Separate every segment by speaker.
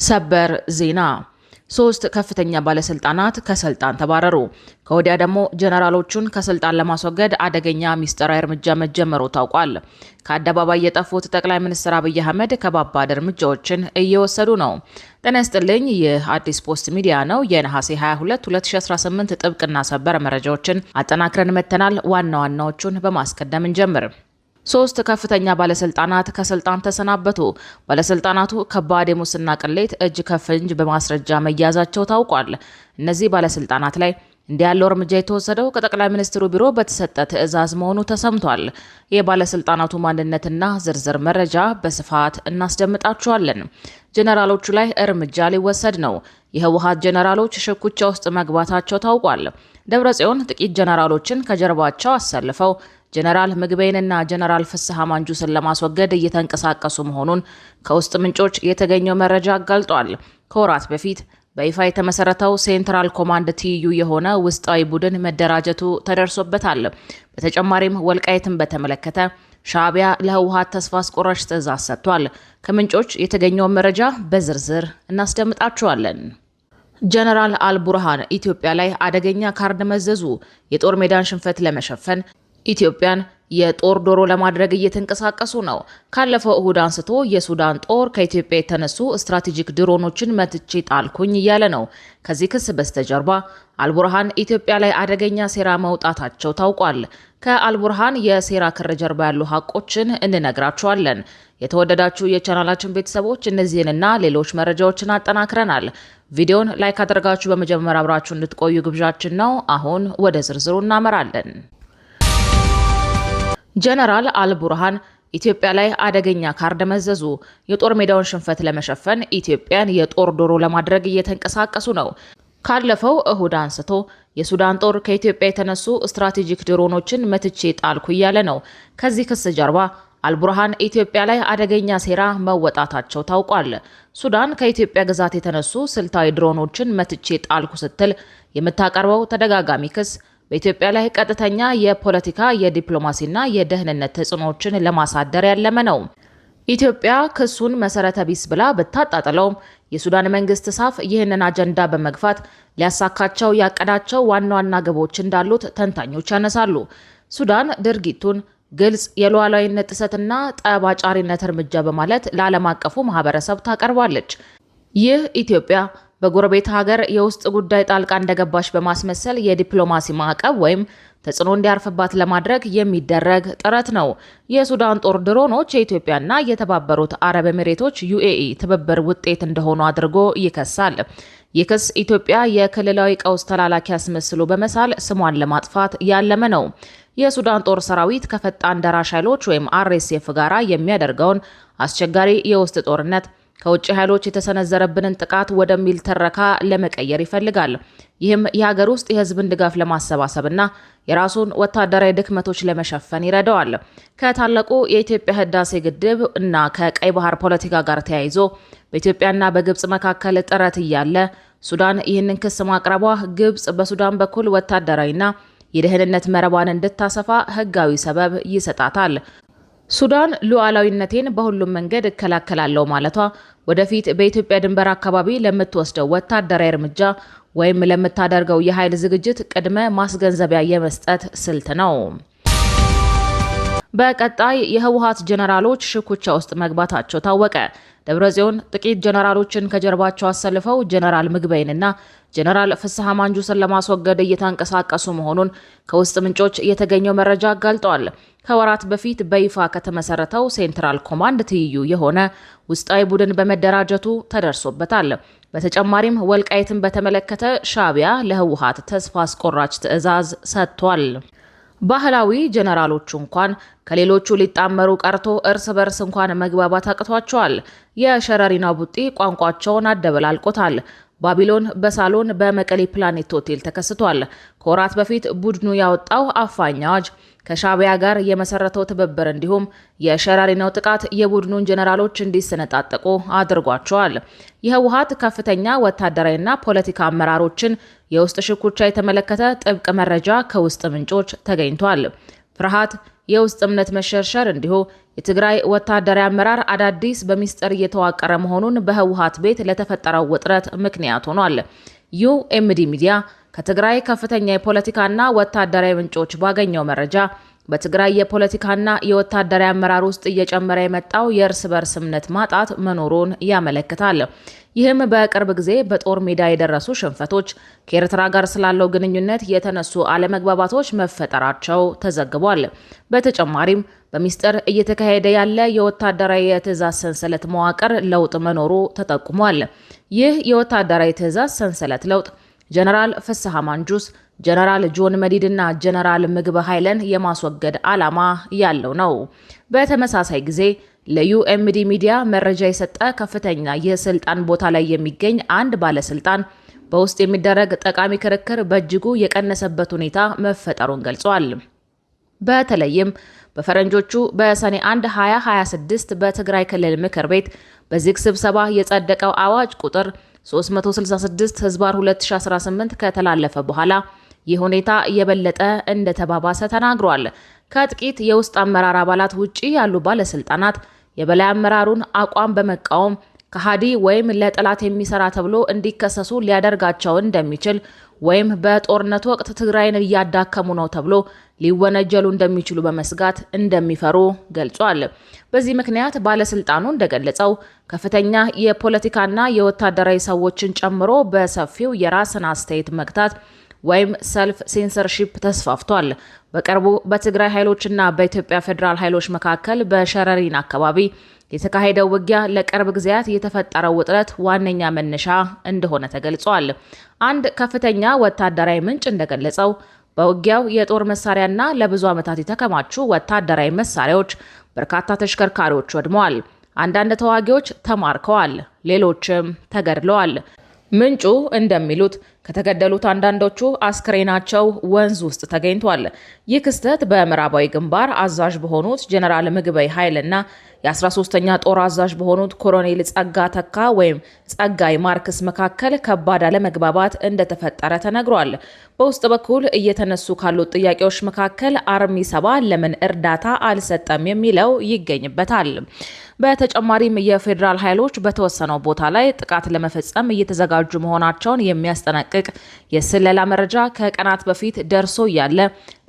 Speaker 1: ሰበር ዜና ሶስት ከፍተኛ ባለስልጣናት ከስልጣን ተባረሩ። ከወዲያ ደግሞ ጀነራሎቹን ከስልጣን ለማስወገድ አደገኛ ሚስጥራዊ እርምጃ መጀመሩ ታውቋል። ከአደባባይ የጠፉት ጠቅላይ ሚኒስትር አብይ አህመድ ከባባድ እርምጃዎችን እየወሰዱ ነው። ጤና ይስጥልኝ፣ ይህ አዲስ ፖስት ሚዲያ ነው። የነሐሴ 22 2018 ጥብቅና ሰበር መረጃዎችን አጠናክረን መተናል። ዋና ዋናዎቹን በማስቀደም እንጀምር። ሶስት ከፍተኛ ባለስልጣናት ከስልጣን ተሰናበቱ። ባለስልጣናቱ ከባድ የሙስና ቅሌት እጅ ከፍንጅ በማስረጃ መያዛቸው ታውቋል። እነዚህ ባለስልጣናት ላይ እንዲህ ያለው እርምጃ የተወሰደው ከጠቅላይ ሚኒስትሩ ቢሮ በተሰጠ ትዕዛዝ መሆኑ ተሰምቷል። የባለስልጣናቱ ማንነትና ዝርዝር መረጃ በስፋት እናስደምጣችኋለን። ጀነራሎቹ ላይ እርምጃ ሊወሰድ ነው። የህወሓት ጀነራሎች ሽኩቻ ውስጥ መግባታቸው ታውቋል። ደብረጽዮን ጥቂት ጀነራሎችን ከጀርባቸው አሰልፈው ጀነራል ምግበይንና ጀነራል ፍስሐ ማንጁስን ለማስወገድ እየተንቀሳቀሱ መሆኑን ከውስጥ ምንጮች የተገኘው መረጃ አጋልጧል። ከወራት በፊት በይፋ የተመሰረተው ሴንትራል ኮማንድ ትይዩ የሆነ ውስጣዊ ቡድን መደራጀቱ ተደርሶበታል። በተጨማሪም ወልቃይትን በተመለከተ ሻዕቢያ ለህወሓት ተስፋ አስቆራጭ ትዕዛዝ ሰጥቷል። ከምንጮች የተገኘውን መረጃ በዝርዝር እናስደምጣችኋለን። ጀነራል አልቡርሃን ኢትዮጵያ ላይ አደገኛ ካርድ መዘዙ። የጦር ሜዳን ሽንፈት ለመሸፈን ኢትዮጵያን የጦር ዶሮ ለማድረግ እየተንቀሳቀሱ ነው። ካለፈው እሁድ አንስቶ የሱዳን ጦር ከኢትዮጵያ የተነሱ ስትራቴጂክ ድሮኖችን መትቼ ጣልኩኝ እያለ ነው። ከዚህ ክስ በስተጀርባ አልቡርሃን ኢትዮጵያ ላይ አደገኛ ሴራ መውጣታቸው ታውቋል። ከአልቡርሃን የሴራ ክር ጀርባ ያሉ ሀቆችን እንነግራችኋለን። የተወደዳችሁ የቻናላችን ቤተሰቦች እነዚህንና ሌሎች መረጃዎችን አጠናክረናል። ቪዲዮን ላይክ አድርጋችሁ በመጀመሪያ አብራችሁ እንድትቆዩ ግብዣችን ነው። አሁን ወደ ዝርዝሩ እናመራለን። ጀነራል አልቡርሃን ኢትዮጵያ ላይ አደገኛ ካርድ መዘዙ። የጦር ሜዳውን ሽንፈት ለመሸፈን ኢትዮጵያን የጦር ዶሮ ለማድረግ እየተንቀሳቀሱ ነው። ካለፈው እሁድ አንስቶ የሱዳን ጦር ከኢትዮጵያ የተነሱ ስትራቴጂክ ድሮኖችን መትቼ ጣልኩ እያለ ነው። ከዚህ ክስ ጀርባ አልቡርሃን ኢትዮጵያ ላይ አደገኛ ሴራ መወጣታቸው ታውቋል። ሱዳን ከኢትዮጵያ ግዛት የተነሱ ስልታዊ ድሮኖችን መትቼ ጣልኩ ስትል የምታቀርበው ተደጋጋሚ ክስ በኢትዮጵያ ላይ ቀጥተኛ የፖለቲካ የዲፕሎማሲና የደህንነት ተጽዕኖዎችን ለማሳደር ያለመ ነው። ኢትዮጵያ ክሱን መሰረተ ቢስ ብላ ብታጣጥለውም የሱዳን መንግስት ሳፍ ይህንን አጀንዳ በመግፋት ሊያሳካቸው ያቀዳቸው ዋና ዋና ግቦች እንዳሉት ተንታኞች ያነሳሉ። ሱዳን ድርጊቱን ግልጽ የሉዓላዊነት ጥሰትና ጠብ አጫሪነት እርምጃ በማለት ለዓለም አቀፉ ማህበረሰብ ታቀርባለች። ይህ ኢትዮጵያ በጎረቤት ሀገር የውስጥ ጉዳይ ጣልቃ እንደገባች በማስመሰል የዲፕሎማሲ ማዕቀብ ወይም ተጽዕኖ እንዲያርፍባት ለማድረግ የሚደረግ ጥረት ነው። የሱዳን ጦር ድሮኖች የኢትዮጵያና የተባበሩት አረብ ኤሚሬቶች ዩኤኢ ትብብር ውጤት እንደሆኑ አድርጎ ይከሳል። ይህ ክስ ኢትዮጵያ የክልላዊ ቀውስ ተላላኪ አስመስሎ በመሳል ስሟን ለማጥፋት ያለመ ነው። የሱዳን ጦር ሰራዊት ከፈጣን ደራሽ ኃይሎች ወይም አርኤስኤፍ ጋራ የሚያደርገውን አስቸጋሪ የውስጥ ጦርነት ከውጭ ኃይሎች የተሰነዘረብንን ጥቃት ወደሚል ተረካ ለመቀየር ይፈልጋል። ይህም የሀገር ውስጥ የህዝብን ድጋፍ ለማሰባሰብና የራሱን ወታደራዊ ድክመቶች ለመሸፈን ይረዳዋል። ከታላቁ የኢትዮጵያ ህዳሴ ግድብ እና ከቀይ ባህር ፖለቲካ ጋር ተያይዞ በኢትዮጵያና በግብጽ መካከል ጥረት እያለ ሱዳን ይህንን ክስ ማቅረቧ ግብጽ በሱዳን በኩል ወታደራዊና የደህንነት መረቧን እንድታሰፋ ህጋዊ ሰበብ ይሰጣታል። ሱዳን ሉዓላዊነቴን በሁሉም መንገድ እከላከላለሁ ማለቷ ወደፊት በኢትዮጵያ ድንበር አካባቢ ለምትወስደው ወታደራዊ እርምጃ ወይም ለምታደርገው የኃይል ዝግጅት ቅድመ ማስገንዘቢያ የመስጠት ስልት ነው። በቀጣይ የህወሓት ጀነራሎች ሽኩቻ ውስጥ መግባታቸው ታወቀ። ደብረጽዮን ጥቂት ጀነራሎችን ከጀርባቸው አሰልፈው ጀነራል ምግበይንና ጀነራል ፍስሐ ማንጁስን ለማስወገድ እየተንቀሳቀሱ መሆኑን ከውስጥ ምንጮች የተገኘው መረጃ አጋልጧል። ከወራት በፊት በይፋ ከተመሰረተው ሴንትራል ኮማንድ ትይዩ የሆነ ውስጣዊ ቡድን በመደራጀቱ ተደርሶበታል። በተጨማሪም ወልቃይትን በተመለከተ ሻዕቢያ ለህወሓት ተስፋ አስቆራጭ ትዕዛዝ ሰጥቷል። ባህላዊ ጀነራሎቹ እንኳን ከሌሎቹ ሊጣመሩ ቀርቶ እርስ በርስ እንኳን መግባባት አቅቷቸዋል። የሸረሪና ቡጢ ቋንቋቸውን አደበላልቆታል። ባቢሎን በሳሎን በመቀሌ ፕላኔት ሆቴል ተከስቷል። ከወራት በፊት ቡድኑ ያወጣው አፋኝ አዋጅ ከሻዕቢያ ጋር የመሰረተው ትብብር እንዲሁም የሸረሪናው ጥቃት የቡድኑን ጀነራሎች እንዲሰነጣጠቁ አድርጓቸዋል። የህወሓት ከፍተኛ ወታደራዊና ፖለቲካ አመራሮችን የውስጥ ሽኩቻ የተመለከተ ጥብቅ መረጃ ከውስጥ ምንጮች ተገኝቷል። ፍርሃት፣ የውስጥ እምነት መሸርሸር እንዲሁ የትግራይ ወታደራዊ አመራር አዳዲስ በሚስጥር እየተዋቀረ መሆኑን በህወሓት ቤት ለተፈጠረው ውጥረት ምክንያት ሆኗል። ዩኤምዲ ሚዲያ ከትግራይ ከፍተኛ የፖለቲካና ወታደራዊ ምንጮች ባገኘው መረጃ በትግራይ የፖለቲካና የወታደራዊ አመራር ውስጥ እየጨመረ የመጣው የእርስ በርስ እምነት ማጣት መኖሩን ያመለክታል። ይህም በቅርብ ጊዜ በጦር ሜዳ የደረሱ ሽንፈቶች፣ ከኤርትራ ጋር ስላለው ግንኙነት የተነሱ አለመግባባቶች መፈጠራቸው ተዘግቧል። በተጨማሪም በሚስጥር እየተካሄደ ያለ የወታደራዊ የትዕዛዝ ሰንሰለት መዋቅር ለውጥ መኖሩ ተጠቁሟል። ይህ የወታደራዊ ትዕዛዝ ሰንሰለት ለውጥ ጀነራል ፍስሐ ማንጁስ፣ ጀነራል ጆን መዲድና ጀነራል ምግበ ኃይለን የማስወገድ ዓላማ ያለው ነው። በተመሳሳይ ጊዜ ለዩኤምዲ ሚዲያ መረጃ የሰጠ ከፍተኛ የስልጣን ቦታ ላይ የሚገኝ አንድ ባለስልጣን በውስጥ የሚደረግ ጠቃሚ ክርክር በእጅጉ የቀነሰበት ሁኔታ መፈጠሩን ገልጿል። በተለይም በፈረንጆቹ በሰኔ 1 2026 በትግራይ ክልል ምክር ቤት በዝግ ስብሰባ የጸደቀው አዋጅ ቁጥር 366 ህዝባር 2018 ከተላለፈ በኋላ ይህ ሁኔታ የበለጠ እንደተባባሰ ተናግሯል። ከጥቂት የውስጥ አመራር አባላት ውጪ ያሉ ባለስልጣናት የበላይ አመራሩን አቋም በመቃወም ከሃዲ ወይም ለጠላት የሚሰራ ተብሎ እንዲከሰሱ ሊያደርጋቸው እንደሚችል ወይም በጦርነት ወቅት ትግራይን እያዳከሙ ነው ተብሎ ሊወነጀሉ እንደሚችሉ በመስጋት እንደሚፈሩ ገልጿል። በዚህ ምክንያት ባለስልጣኑ እንደገለጸው ከፍተኛ የፖለቲካና የወታደራዊ ሰዎችን ጨምሮ በሰፊው የራስን አስተያየት መግታት ወይም ሰልፍ ሴንሰርሺፕ ተስፋፍቷል። በቅርቡ በትግራይ ኃይሎችና በኢትዮጵያ ፌዴራል ኃይሎች መካከል በሸረሪን አካባቢ የተካሄደው ውጊያ ለቅርብ ጊዜያት የተፈጠረው ውጥረት ዋነኛ መነሻ እንደሆነ ተገልጿል። አንድ ከፍተኛ ወታደራዊ ምንጭ እንደገለጸው በውጊያው የጦር መሳሪያና ለብዙ ዓመታት የተከማቹ ወታደራዊ መሳሪያዎች፣ በርካታ ተሽከርካሪዎች ወድመዋል። አንዳንድ ተዋጊዎች ተማርከዋል፣ ሌሎችም ተገድለዋል። ምንጩ እንደሚሉት ከተገደሉት አንዳንዶቹ አስክሬናቸው ወንዝ ውስጥ ተገኝቷል። ይህ ክስተት በምዕራባዊ ግንባር አዛዥ በሆኑት ጀነራል ምግበይ ኃይልና የ13ኛ ጦር አዛዥ በሆኑት ኮሎኔል ጸጋ ተካ ወይም ጸጋይ ማርክስ መካከል ከባድ አለመግባባት እንደተፈጠረ ተነግሯል። በውስጥ በኩል እየተነሱ ካሉት ጥያቄዎች መካከል አርሚ 7 ለምን እርዳታ አልሰጠም የሚለው ይገኝበታል። በተጨማሪም የፌዴራል ኃይሎች በተወሰነው ቦታ ላይ ጥቃት ለመፈጸም እየተዘጋጁ መሆናቸውን የሚያስጠነቅቅ የስለላ መረጃ ከቀናት በፊት ደርሶ እያለ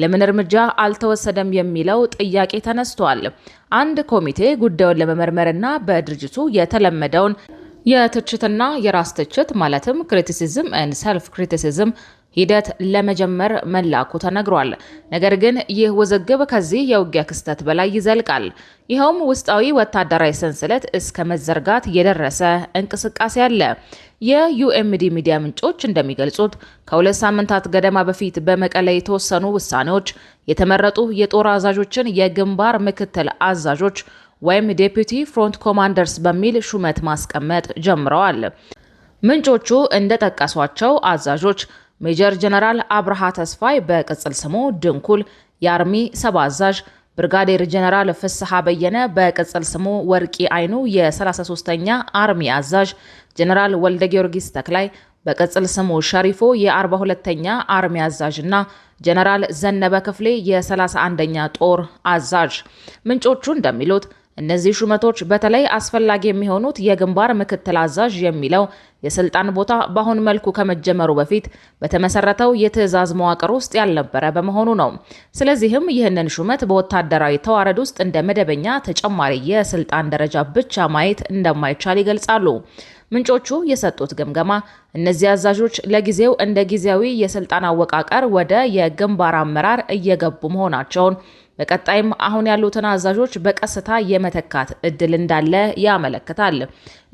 Speaker 1: ለምን እርምጃ አልተወሰደም የሚለው ጥያቄ ተነስቷል። አንድ ኮሚቴ ጉዳዩን ለመመርመርና በድርጅቱ የተለመደውን የትችትና የራስ ትችት ማለትም ክሪቲሲዝም ኤንድ ሰልፍ ክሪቲሲዝም ሂደት ለመጀመር መላኩ ተነግሯል። ነገር ግን ይህ ውዝግብ ከዚህ የውጊያ ክስተት በላይ ይዘልቃል። ይኸውም ውስጣዊ ወታደራዊ ሰንሰለት እስከ መዘርጋት የደረሰ እንቅስቃሴ አለ። የዩኤምዲ ሚዲያ ምንጮች እንደሚገልጹት ከ2 ሳምንታት ገደማ በፊት በመቀለ የተወሰኑ ውሳኔዎች የተመረጡ የጦር አዛዦችን የግንባር ምክትል አዛዦች ወይም ዴፒቲ ፍሮንት ኮማንደርስ በሚል ሹመት ማስቀመጥ ጀምረዋል። ምንጮቹ እንደጠቀሷቸው አዛዦች ሜጀር ጀነራል አብርሃ ተስፋይ በቅጽል ስሙ ድንኩል የአርሚ 7 አዛዥ፣ ብርጋዴር ጀነራል ፍስሐ በየነ በቅጽል ስሙ ወርቂ አይኑ የ33ኛ አርሚ አዛዥ፣ ጀነራል ወልደ ጊዮርጊስ ተክላይ በቅጽል ስሙ ሸሪፎ የ42ኛ አርሚ አዛዥ እና ጀነራል ዘነበ ክፍሌ የ31ኛ ጦር አዛዥ። ምንጮቹ እንደሚሉት እነዚህ ሹመቶች በተለይ አስፈላጊ የሚሆኑት የግንባር ምክትል አዛዥ የሚለው የስልጣን ቦታ በአሁን መልኩ ከመጀመሩ በፊት በተመሰረተው የትዕዛዝ መዋቅር ውስጥ ያልነበረ በመሆኑ ነው። ስለዚህም ይህንን ሹመት በወታደራዊ ተዋረድ ውስጥ እንደ መደበኛ ተጨማሪ የስልጣን ደረጃ ብቻ ማየት እንደማይቻል ይገልጻሉ። ምንጮቹ የሰጡት ግምገማ እነዚህ አዛዦች ለጊዜው እንደ ጊዜያዊ የስልጣን አወቃቀር ወደ የግንባር አመራር እየገቡ መሆናቸውን፣ በቀጣይም አሁን ያሉትን አዛዦች በቀስታ የመተካት እድል እንዳለ ያመለክታል።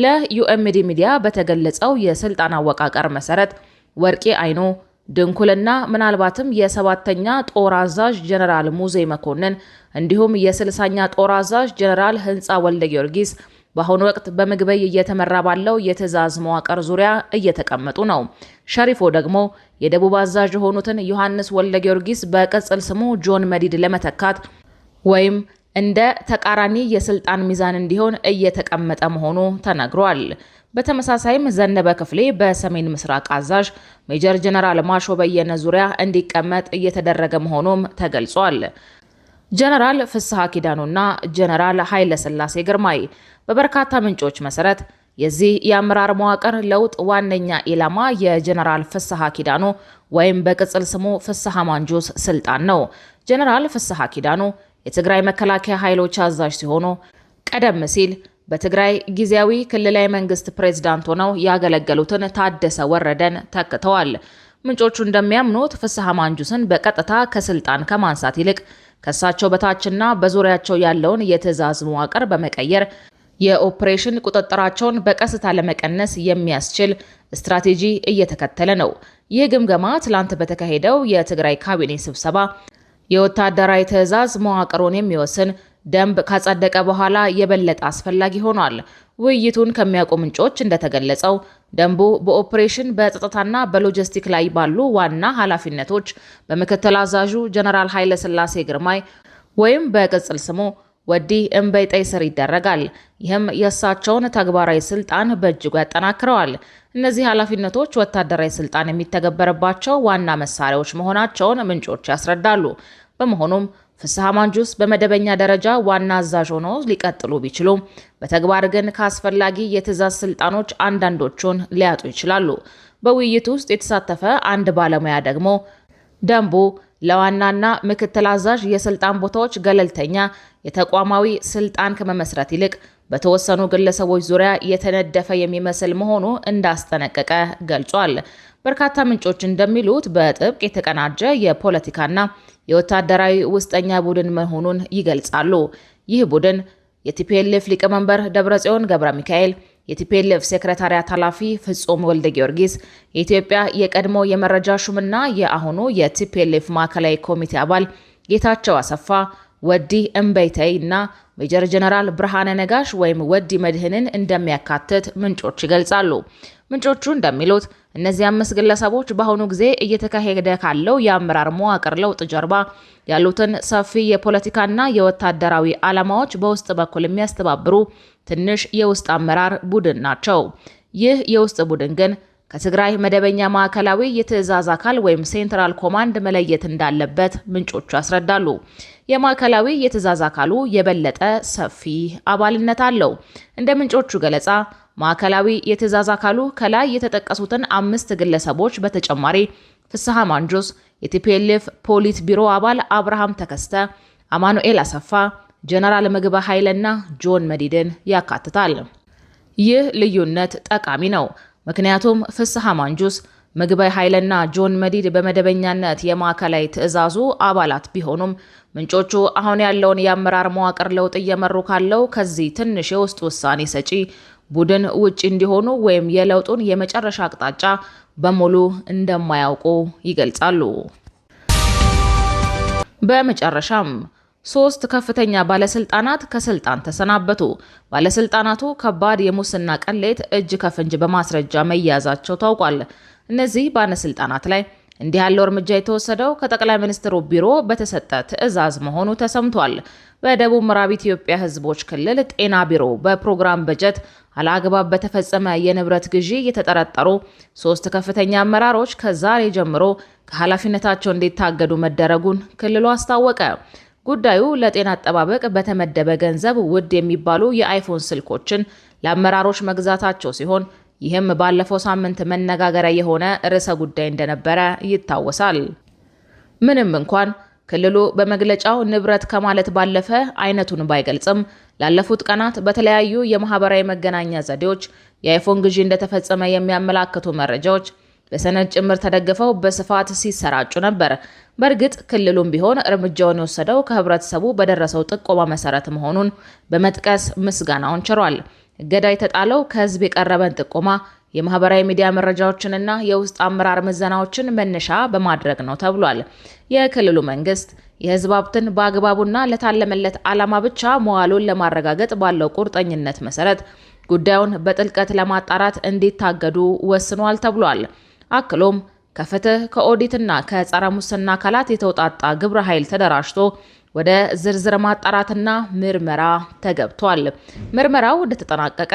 Speaker 1: ለዩኤምዲ ሚዲያ በተገለጸው የስልጣን አወቃቀር መሰረት ወርቄ አይኑ፣ ድንኩልና ምናልባትም የ7ኛ ጦር አዛዥ ጀነራል ሙዜ መኮንን እንዲሁም የ60ኛ ጦር አዛዥ ጀነራል ህንፃ ወልደ ጊዮርጊስ በአሁኑ ወቅት በምግበይ እየተመራ ባለው የትዕዛዝ መዋቅር ዙሪያ እየተቀመጡ ነው። ሸሪፎ ደግሞ የደቡብ አዛዥ የሆኑትን ዮሐንስ ወልደ ጊዮርጊስ በቅጽል ስሙ ጆን መዲድ ለመተካት ወይም እንደ ተቃራኒ የስልጣን ሚዛን እንዲሆን እየተቀመጠ መሆኑ ተነግሯል። በተመሳሳይም ዘነበ ክፍሌ በሰሜን ምስራቅ አዛዥ ሜጀር ጀነራል ማሾ በየነ ዙሪያ እንዲቀመጥ እየተደረገ መሆኑም ተገልጿል። ጀነራል ፍስሐ ኪዳኑና ጀነራል ኃይለ ሥላሴ ግርማይ። በበርካታ ምንጮች መሰረት የዚህ የአመራር መዋቅር ለውጥ ዋነኛ ኢላማ የጀነራል ፍስሐ ኪዳኑ ወይም በቅጽል ስሙ ፍስሐ ማንጁስ ስልጣን ነው። ጀነራል ፍስሐ ኪዳኑ የትግራይ መከላከያ ኃይሎች አዛዥ ሲሆኑ ቀደም ሲል በትግራይ ጊዜያዊ ክልላዊ መንግስት ፕሬዝዳንት ሆነው ያገለገሉትን ታደሰ ወረደን ተክተዋል። ምንጮቹ እንደሚያምኑት ፍስሐ ማንጁስን በቀጥታ ከስልጣን ከማንሳት ይልቅ ከሳቸው በታችና በዙሪያቸው ያለውን የትዕዛዝ መዋቅር በመቀየር የኦፕሬሽን ቁጥጥራቸውን በቀስታ ለመቀነስ የሚያስችል ስትራቴጂ እየተከተለ ነው። ይህ ግምገማ ትላንት በተካሄደው የትግራይ ካቢኔ ስብሰባ የወታደራዊ ትዕዛዝ መዋቅሩን የሚወስን ደንብ ካጸደቀ በኋላ የበለጠ አስፈላጊ ሆኗል። ውይይቱን ከሚያውቁ ምንጮች እንደተገለጸው ደንቡ በኦፕሬሽን በጸጥታና በሎጂስቲክ ላይ ባሉ ዋና ኃላፊነቶች በምክትል አዛዡ ጀነራል ኃይለ ሥላሴ ግርማይ ወይም በቅጽል ስሙ ወዲ እምበይጠይ ስር ይደረጋል። ይህም የእሳቸውን ተግባራዊ ስልጣን በእጅጉ ያጠናክረዋል። እነዚህ ኃላፊነቶች ወታደራዊ ስልጣን የሚተገበረባቸው ዋና መሳሪያዎች መሆናቸውን ምንጮች ያስረዳሉ። በመሆኑም ፍስሐ ማንጁስ በመደበኛ ደረጃ ዋና አዛዥ ሆነው ሊቀጥሉ ቢችሉም በተግባር ግን ከአስፈላጊ የትዕዛዝ ስልጣኖች አንዳንዶቹን ሊያጡ ይችላሉ። በውይይቱ ውስጥ የተሳተፈ አንድ ባለሙያ ደግሞ ደንቡ ለዋናና ምክትል አዛዥ የስልጣን ቦታዎች ገለልተኛ የተቋማዊ ስልጣን ከመመስረት ይልቅ በተወሰኑ ግለሰቦች ዙሪያ የተነደፈ የሚመስል መሆኑ እንዳስጠነቀቀ ገልጿል። በርካታ ምንጮች እንደሚሉት በጥብቅ የተቀናጀ የፖለቲካና የወታደራዊ ውስጠኛ ቡድን መሆኑን ይገልጻሉ። ይህ ቡድን የቲፒኤልኤፍ ሊቀመንበር ደብረጽዮን ገብረ ሚካኤል፣ የቲፒኤልኤፍ ሴክሬታሪያት ኃላፊ ፍጹም ወልደ ጊዮርጊስ፣ የኢትዮጵያ የቀድሞ የመረጃ ሹምና የአሁኑ የቲፒኤልኤፍ ማዕከላዊ ኮሚቴ አባል ጌታቸው አሰፋ፣ ወዲ እምበይተይ እና ሜጀር ጀነራል ብርሃነ ነጋሽ ወይም ወዲ መድህንን እንደሚያካትት ምንጮች ይገልጻሉ። ምንጮቹ እንደሚሉት እነዚህ 5 ግለሰቦች በአሁኑ ጊዜ እየተካሄደ ካለው የአመራር መዋቅር ለውጥ ጀርባ ያሉትን ሰፊ የፖለቲካና የወታደራዊ ዓላማዎች በውስጥ በኩል የሚያስተባብሩ ትንሽ የውስጥ አመራር ቡድን ናቸው። ይህ የውስጥ ቡድን ግን ከትግራይ መደበኛ ማዕከላዊ የትዕዛዝ አካል ወይም ሴንትራል ኮማንድ መለየት እንዳለበት ምንጮቹ ያስረዳሉ። የማዕከላዊ የትዕዛዝ አካሉ የበለጠ ሰፊ አባልነት አለው። እንደ ምንጮቹ ገለጻ ማዕከላዊ የትዕዛዝ አካሉ ከላይ የተጠቀሱትን 5 ግለሰቦች በተጨማሪ ፍስሐ ማንጁስ፣ የቲፒኤልኤፍ ፖሊት ቢሮ አባል አብርሃም ተከስተ፣ አማኑኤል አሰፋ፣ ጀነራል ምግበ ኃይለና ጆን መዲድን ያካትታል። ይህ ልዩነት ጠቃሚ ነው። ምክንያቱም ፍስሐ ማንጁስ፣ ምግበ ኃይለና ጆን መዲድ በመደበኛነት የማዕከላዊ ትዕዛዙ አባላት ቢሆኑም ምንጮቹ አሁን ያለውን የአመራር መዋቅር ለውጥ እየመሩ ካለው ከዚህ ትንሽ የውስጥ ውሳኔ ሰጪ ቡድን ውጪ እንዲሆኑ ወይም የለውጡን የመጨረሻ አቅጣጫ በሙሉ እንደማያውቁ ይገልጻሉ። በመጨረሻም 3 ከፍተኛ ባለስልጣናት ከስልጣን ተሰናበቱ። ባለስልጣናቱ ከባድ የሙስና ቅሌት እጅ ከፍንጅ በማስረጃ መያዛቸው ታውቋል። እነዚህ ባለስልጣናት ላይ እንዲህ ያለው እርምጃ የተወሰደው ከጠቅላይ ሚኒስትሩ ቢሮ በተሰጠ ትዕዛዝ መሆኑ ተሰምቷል። በደቡብ ምዕራብ ኢትዮጵያ ሕዝቦች ክልል ጤና ቢሮ በፕሮግራም በጀት አላግባብ በተፈጸመ የንብረት ግዢ የተጠረጠሩ 3 ከፍተኛ አመራሮች ከዛሬ ጀምሮ ከኃላፊነታቸው እንዲታገዱ መደረጉን ክልሉ አስታወቀ። ጉዳዩ ለጤና አጠባበቅ በተመደበ ገንዘብ ውድ የሚባሉ የአይፎን ስልኮችን ለአመራሮች መግዛታቸው ሲሆን ይህም ባለፈው ሳምንት መነጋገሪያ የሆነ ርዕሰ ጉዳይ እንደነበረ ይታወሳል። ምንም እንኳን ክልሉ በመግለጫው ንብረት ከማለት ባለፈ አይነቱን ባይገልጽም ላለፉት ቀናት በተለያዩ የማህበራዊ መገናኛ ዘዴዎች የአይፎን ግዢ እንደተፈጸመ የሚያመላክቱ መረጃዎች በሰነድ ጭምር ተደግፈው በስፋት ሲሰራጩ ነበር። በእርግጥ ክልሉም ቢሆን እርምጃውን የወሰደው ከህብረተሰቡ በደረሰው ጥቆማ መሰረት መሆኑን በመጥቀስ ምስጋናውን ችሯል። እገዳ የተጣለው ከህዝብ የቀረበን ጥቆማ የማህበራዊ ሚዲያ መረጃዎችንና የውስጥ አመራር ምዘናዎችን መነሻ በማድረግ ነው ተብሏል። የክልሉ መንግስት የህዝብ ሀብትን በአግባቡና ለታለመለት ዓላማ ብቻ መዋሉን ለማረጋገጥ ባለው ቁርጠኝነት መሰረት ጉዳዩን በጥልቀት ለማጣራት እንዲታገዱ ወስኗል ተብሏል። አክሎም ከፍትህ ከኦዲትና ከጸረ ሙስና አካላት የተውጣጣ ግብረ ኃይል ተደራጅቶ ወደ ዝርዝር ማጣራትና ምርመራ ተገብቷል። ምርመራው እንደተጠናቀቀ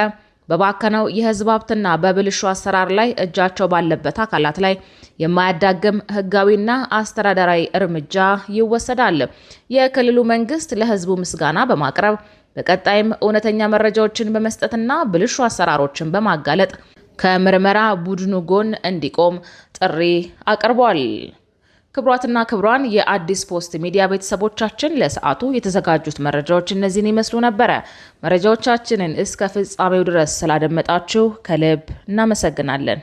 Speaker 1: በባከነው የህዝብ ሀብትና በብልሹ አሰራር ላይ እጃቸው ባለበት አካላት ላይ የማያዳግም ህጋዊና አስተዳደራዊ እርምጃ ይወሰዳል። የክልሉ መንግስት ለህዝቡ ምስጋና በማቅረብ በቀጣይም እውነተኛ መረጃዎችን በመስጠትና ብልሹ አሰራሮችን በማጋለጥ ከምርመራ ቡድኑ ጎን እንዲቆም ጥሪ አቅርቧል። ክቡራትና ክቡራን የአዲስ ፖስት ሚዲያ ቤተሰቦቻችን ለሰዓቱ የተዘጋጁት መረጃዎች እነዚህን ይመስሉ ነበረ። መረጃዎቻችንን እስከ ፍጻሜው ድረስ ስላደመጣችሁ ከልብ እናመሰግናለን።